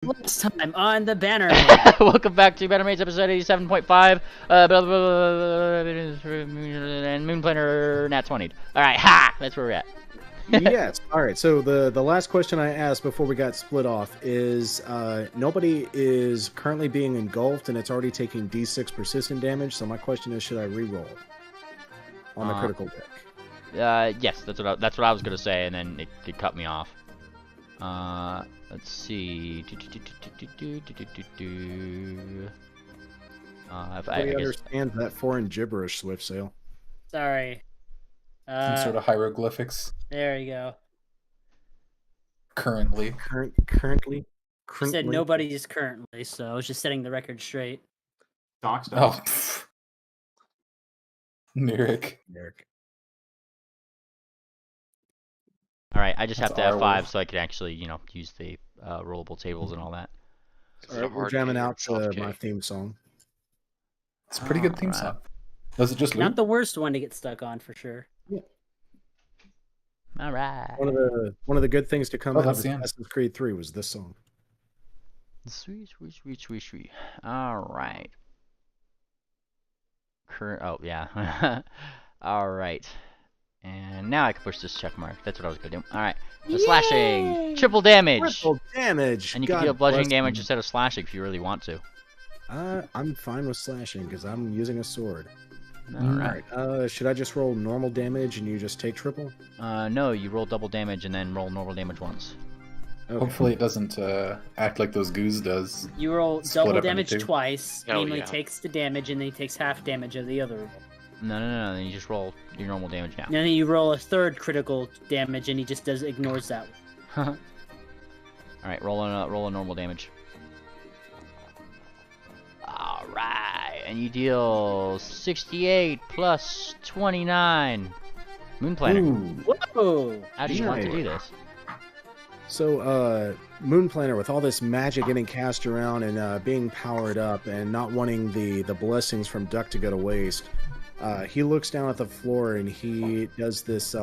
Last time on the banner. Welcome back to Bannermanes episode 87.5. And Moon Planner Nat 20. Alright, ha! That's where we're at. Yes. All right. So the last question I asked before we got split off is nobody is currently being engulfed and it's already taking D6 persistent damage. So my question is, should I re-roll on the critical deck? Yes, that's what I was gonna say, and then it cut me off. Let's see. Nobody understands that foreign gibberish, Swift Sail. Sorry. Some sort of hieroglyphics. There you go. Currently. Currently. You said nobody's currently, so I was just setting the record straight. Oh. Lyric. Alright, I just have to have 5 Wolf. so I can actually, use the rollable tables and all that. All right, we're jamming out to my theme song. It's a pretty good theme song. Does it just loop? Not the worst one to get stuck on, for sure. Yeah. Alright. One of the good things to come out of that's the end. Assassin's Creed 3 was this song. Sweet. Alright. Oh, yeah. Alright. And now I can push this check mark. That's what I was gonna do. Alright. The slashing! Triple damage! Triple damage! And you can deal bludgeoning damage instead of slashing if you really want to. I'm fine with slashing because I'm using a sword. Alright. Should I just roll normal damage and you just take triple? No, you roll double damage and then roll normal damage once. Okay. Hopefully it doesn't act like those goose does. You roll Split double up into damage two. twice, Oh, namely yeah. takes the damage, and then he takes half damage of the other roll. No, then you just roll your normal damage now. And then you roll a third critical damage, and he just ignores that one. Alright, roll a normal damage. Alright, and you deal 68 plus 29. Moon Planner. Ooh. Whoa! How do you want to do this? So, Moon Planner, with all this magic getting cast around and being powered up and not wanting the blessings from Duck to go to waste, he looks down at the floor and he does this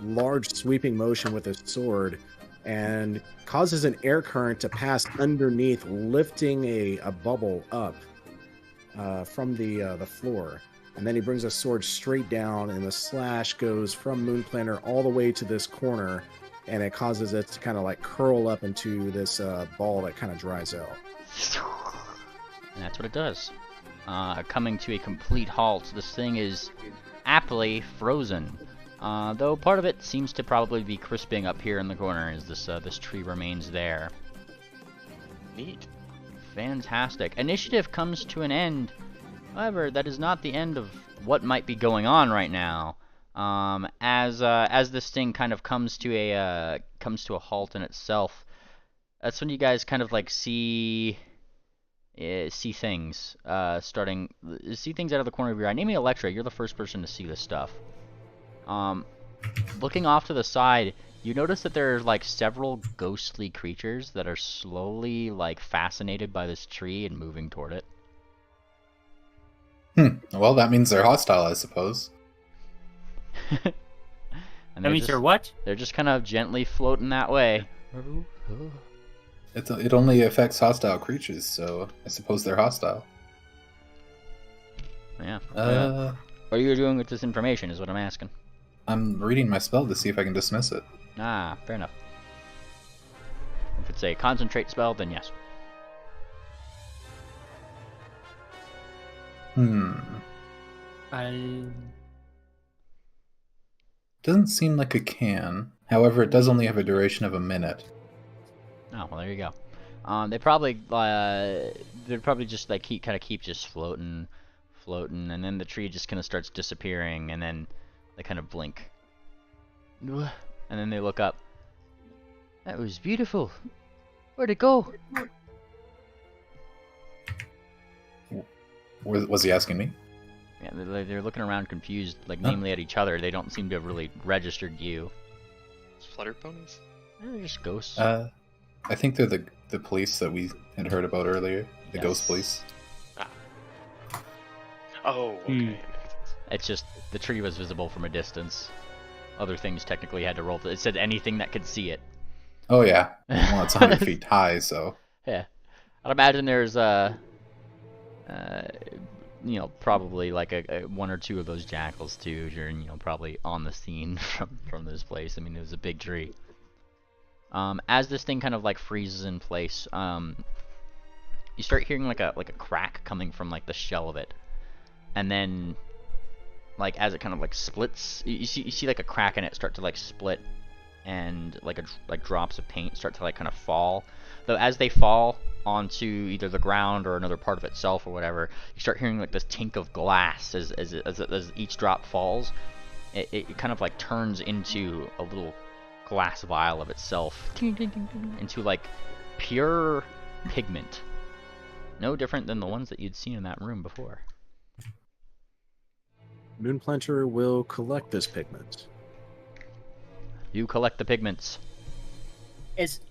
large sweeping motion with his sword and causes an air current to pass underneath, lifting a bubble up from the floor. And then he brings a sword straight down and the slash goes from Moon Planner all the way to this corner, and it causes it to kind of like curl up into this ball that kind of dries out. And that's what it does. Coming to a complete halt, this thing is aptly frozen. Though part of it seems to probably be crisping up here in the corner as this tree remains there. Neat. Fantastic. Initiative comes to an end. However, that is not the end of what might be going on right now. As this thing kind of comes to a halt in itself, that's when you guys kind of like see things see things out of the corner of your eye. Namely, Electra, you're the first person to see this stuff. Looking off to the side, you notice that there are like several ghostly creatures that are slowly like fascinated by this tree and moving toward it. Well, that means they're hostile, I suppose. And That means you're what? they're just kind of gently floating that way. It only affects hostile creatures, so I suppose they're hostile. Yeah. What are you doing with this information is what I'm asking. I'm reading my spell to see if I can dismiss it. Ah, fair enough. If it's a concentrate spell, then yes. Doesn't seem like it can. However, it does only have a duration of a minute. Oh, well, there you go. They'd probably just like keep just floating, and then the tree just kind of starts disappearing, and then they kind of blink, and then they look up. That was beautiful. Where'd it go? Was he asking me? Yeah, they're looking around confused, like namely at each other. They don't seem to have really registered you. Flutter ponies? They're just ghosts. I think they're the police that we had heard about earlier. The ghost police. Oh, okay. It's just the tree was visible from a distance. Other things technically had to roll. It said anything that could see it. Oh yeah. Well, it's 100 feet high, so Yeah. I'd imagine there's probably like a one or two of those jackals too. You're probably on the scene from this place. I mean, it was a big tree. As this thing kind of like freezes in place, you start hearing like a crack coming from like the shell of it, and then like as it kind of like splits, you see like a crack in it start to like split, and like drops of paint start to like kind of fall. Though as they fall onto either the ground or another part of itself or whatever, you start hearing like this tink of glass as each drop falls. It kind of like turns into a little glass vial of itself, into like pure pigment, no different than the ones that you'd seen in that room before. Moonplanter will collect this pigment. You collect the pigments.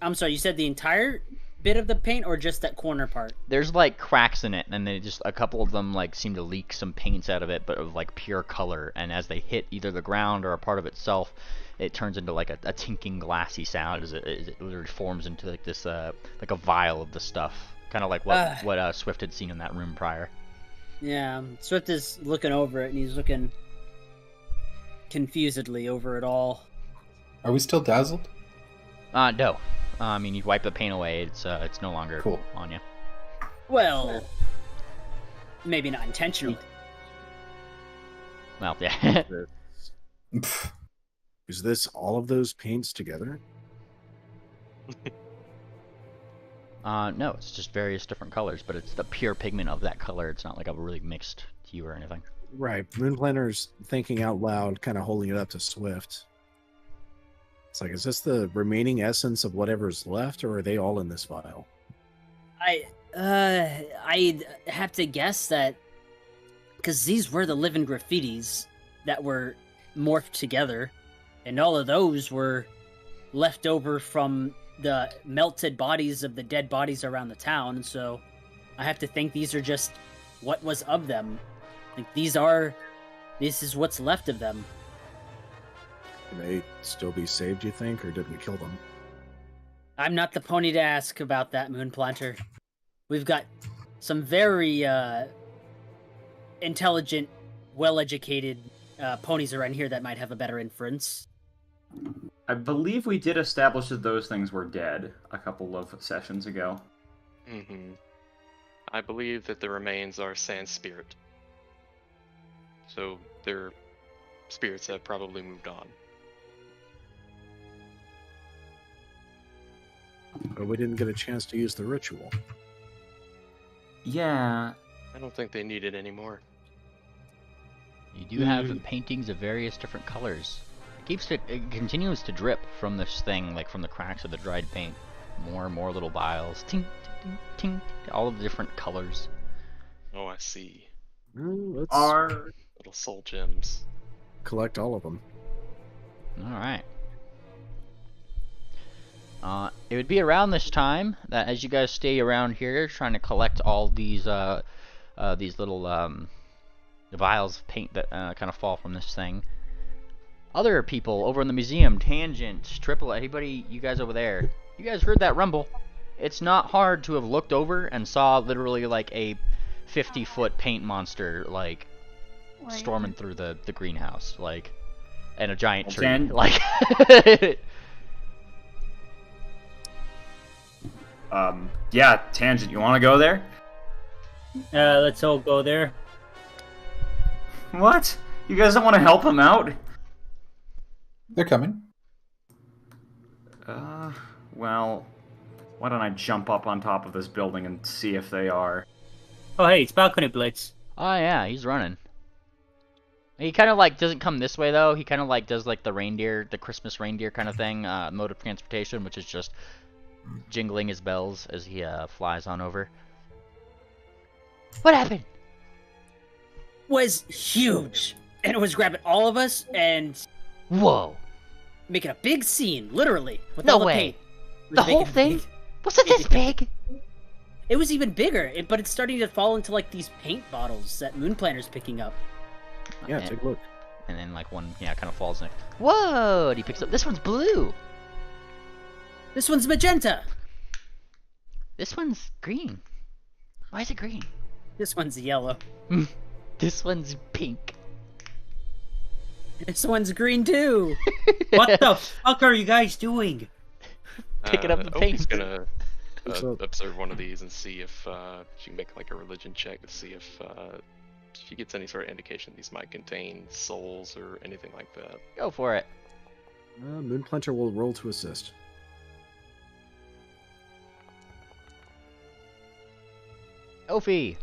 I'm sorry, you said the entire bit of the paint or just that corner part? There's like cracks in it, and they just a couple of them like seem to leak some paints out of it, but of like pure color. And as they hit either the ground or a part of itself, it turns into like a tinking glassy sound as it literally forms into like this like a vial of the stuff, kind of like what Swift had seen in that room prior. Yeah, Swift is looking over it, and he's looking confusedly over it all. Are we still dazzled? No. I mean, you wipe the paint away. It's no longer cool on you. Well, maybe not intentionally. Well, yeah. Is this all of those paints together? No, it's just various different colors, but it's the pure pigment of that color. It's not like a really mixed hue or anything. Right. Moonplanter's thinking out loud, kind of holding it up to Swift. It's like, is this the remaining essence of whatever's left, or are they all in this vial? I'd have to guess that, because these were the living graffitis that were morphed together, and all of those were left over from the melted bodies of the dead bodies around the town, so I have to think these are just what was of them. Like, this is what's left of them. Can they still be saved, you think, or did we kill them? I'm not the pony to ask about that, Moonplanter. We've got some very intelligent, well-educated ponies around here that might have a better inference. I believe we did establish that those things were dead a couple of sessions ago. Mm-hmm. I believe that the remains are Sand Spirit. So their spirits have probably moved on. But we didn't get a chance to use the ritual. Yeah. I don't think they need it anymore. You do have paintings of various different colors. It continues to drip from this thing, like from the cracks of the dried paint. More and more little vials. Tink, tink, tink, tink, all of the different colors. Oh, I see. Let's Little soul gems. collect all of them. Alright. It would be around this time that as you guys stay around here trying to collect all these little vials of paint that kind of fall from this thing. Other people over in the museum, Tangent, Triple, anybody, you guys over there, you guys heard that rumble. It's not hard to have looked over and saw literally like a 50-foot paint monster like storming through the greenhouse, like, and a giant tree. Like Yeah, Tangent, you want to go there? Let's all go there. What? You guys don't want to help him out? They're coming. Well, why don't I jump up on top of this building and see if they are? Oh, hey, it's Balcony Blitz. oh yeah, he's running. He kind of like doesn't come this way though. He kind of like does like the Christmas reindeer kind of thing, mode of transportation, which is just jingling his bells as he flies on over. What happened? Was huge, and it was grabbing all of us and Whoa! making a big scene, literally. With No all the way. paint. It was The whole making a thing? big- Was it this big? It was even bigger, but it's starting to fall into like these paint bottles that Moonplanter's picking up. Yeah, and, take a look. and then like one, kind of falls next. Whoa! And he picks up. This one's blue. This one's magenta. This one's green. Why is it green? This one's yellow. This one's pink. This one's green too. What the fuck are you guys doing? Picking up the Opie's paint. gonna What's up? observe one of these and see if she can make like a religion check to see if she gets any sort of indication these might contain souls or anything like that. Go for it. Moonplanter will roll to assist. Ophi.